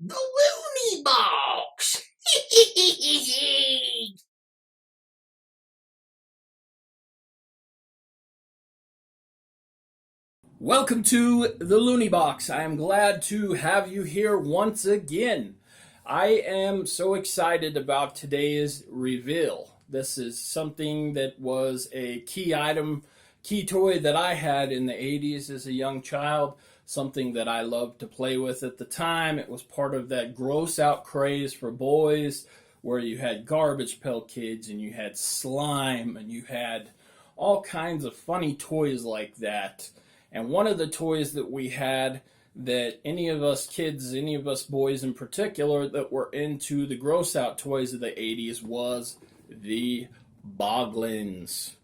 The Looney Box! Welcome to the Looney Box. I am glad to have you here once again. I am so excited about today's reveal. This is something that was a key item, key toy that I had in the 80s as a young child, something that I loved to play with at the time. It was part of that gross out craze for boys where you had Garbage Pail Kids and you had slime and you had all kinds of funny toys like that. And one of the toys that we had that any of us kids, any of us boys in particular, that were into the gross out toys of the 80s was the Boglins.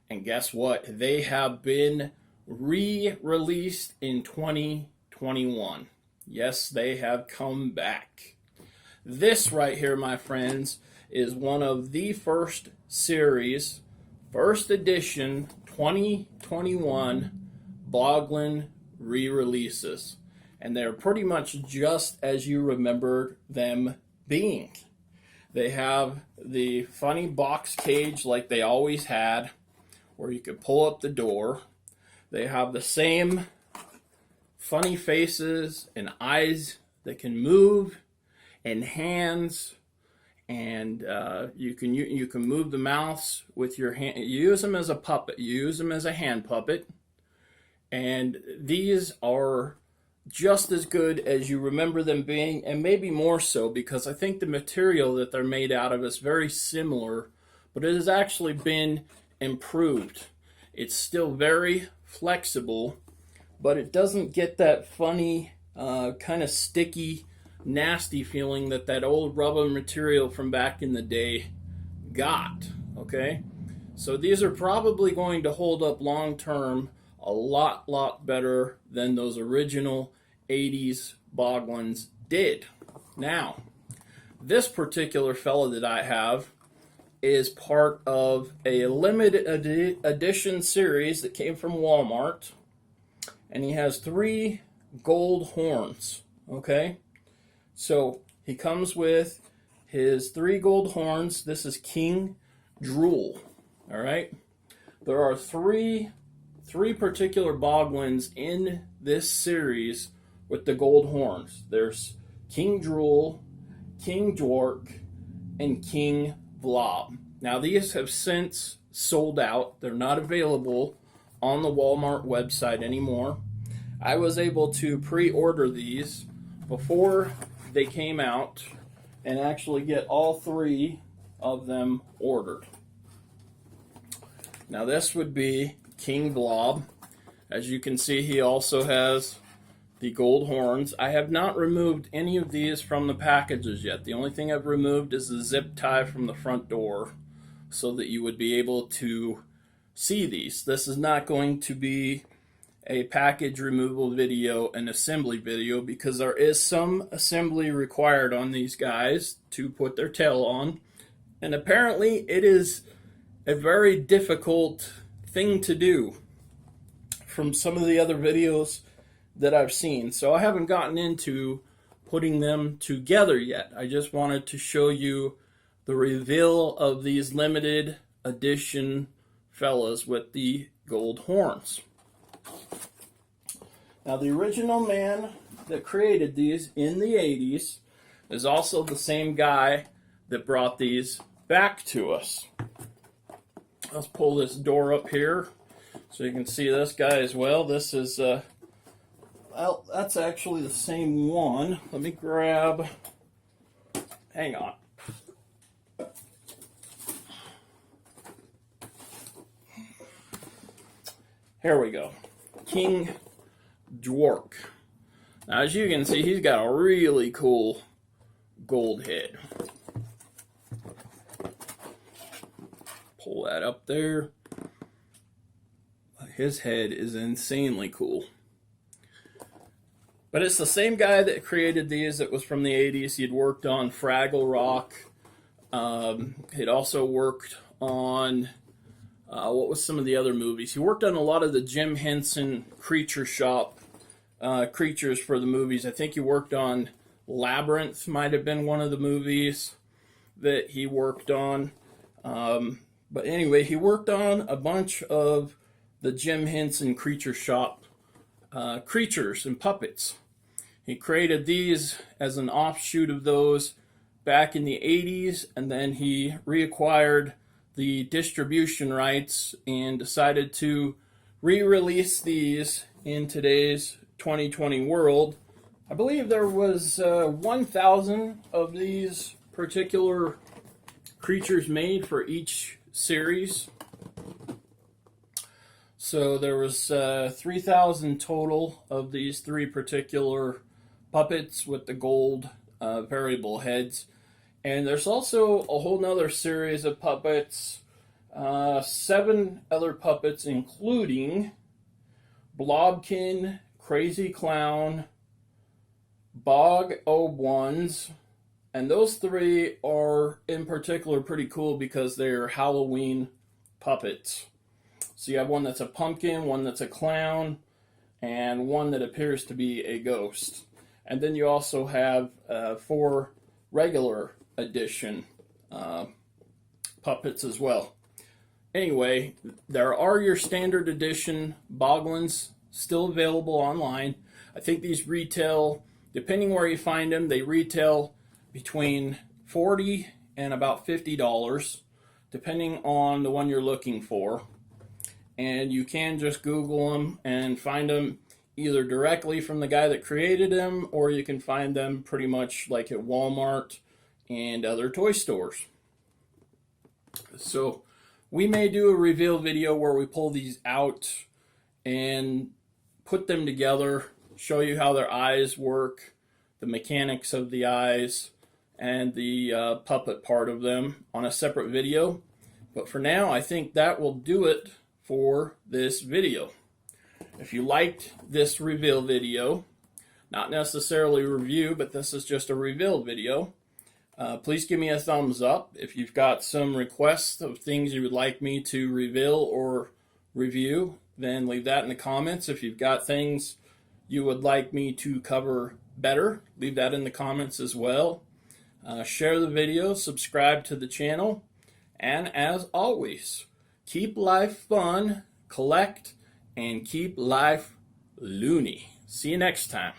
And guess what? They have been re-released in 2021. Yes, they have come back. This right here, my friends, is one of the first series, first edition 2021 Boglin re-releases, and they're pretty much just as you remember them being. They have the funny box cage like they always had, where you could pull up the door. They have the same funny faces and eyes that can move, and hands, and you can move the mouse with your hand. You use them as a puppet. You use them as a hand puppet. And these are just as good as you remember them being, and maybe more so, because I think the material that they're made out of is very similar, but it has actually been improved. It's still very flexible, but it doesn't get that funny, kind of sticky, nasty feeling that old rubber material from back in the day got, okay? So these are probably going to hold up long term a lot better than those original 80s Boglins did. Now, this particular fella that I have is part of a limited edition series that came from Walmart, and he has 3 gold horns, okay? So he comes with his 3 gold horns. This is King Drool, all right? There are three particular Boglins in this series with the gold horns. There's King Drool, King Dwark, and King Blob. Now these have since sold out. They're not available on the Walmart website anymore. I was able to pre-order these before they came out and actually get all 3 of them ordered. Now this would be King Blob. As you can see, he also has the gold horns. I have not removed any of these from the packages yet. The only thing I've removed is the zip tie from the front door so that you would be able to see these. This is not going to be a package removal video and assembly video because there is some assembly required on these guys to put their tail on. And apparently it is a very difficult thing to do from some of the other videos that I've seen. So I haven't gotten into putting them together yet. I just wanted to show you the reveal of these limited edition fellas with the gold horns. Now the original man that created these in the 80s is also the same guy that brought these back to us. Let's pull this door up here so you can see this guy as well. This is, well, that's actually the same one. Let me grab, hang on. Here we go. King Dwark. Now as you can see, he's got a really cool gold head. Pull that up there. His head is insanely cool. But it's the same guy that created these that was from the 80s. He'd worked on Fraggle Rock. He'd also worked on, what was some of the other movies? He worked on a lot of the Jim Henson Creature Shop creatures for the movies. I think he worked on Labyrinth might have been one of the movies that he worked on. But anyway, he worked on a bunch of the Jim Henson Creature Shop creatures and puppets. He created these as an offshoot of those back in the 80s, and then he reacquired the distribution rights and decided to re-release these in today's 2020 world. I believe there was 1,000 of these particular creatures made for each series. So there was 3,000 total of these three particular puppets with the gold variable heads. And there's also a whole nother series of puppets, 7 other puppets, including Blobkin, Crazy Clown, Boglins, and those 3 are in particular pretty cool because they're Halloween puppets. So you have one that's a pumpkin, one that's a clown, and one that appears to be a ghost. And then you also have 4 regular edition puppets as well. Anyway, there are your standard edition Boglins still available online. I think these retail, depending where you find them, they retail between $40 and about $50, depending on the one you're looking for. And you can just Google them and find them either directly from the guy that created them, or you can find them pretty much like at Walmart and other toy stores. So we may do a reveal video where we pull these out and put them together, show you how their eyes work, the mechanics of the eyes, and the puppet part of them on a separate video. But for now, I think that will do it for this video. If you liked this reveal video, not necessarily a review, but this is just a reveal video, please give me a thumbs up. If you've got some requests of things you would like me to reveal or review, then leave that in the comments. If you've got things you would like me to cover better, leave that in the comments as well. Share the video, subscribe to the channel, and as always, keep life fun, collect, and keep life loony. See you next time.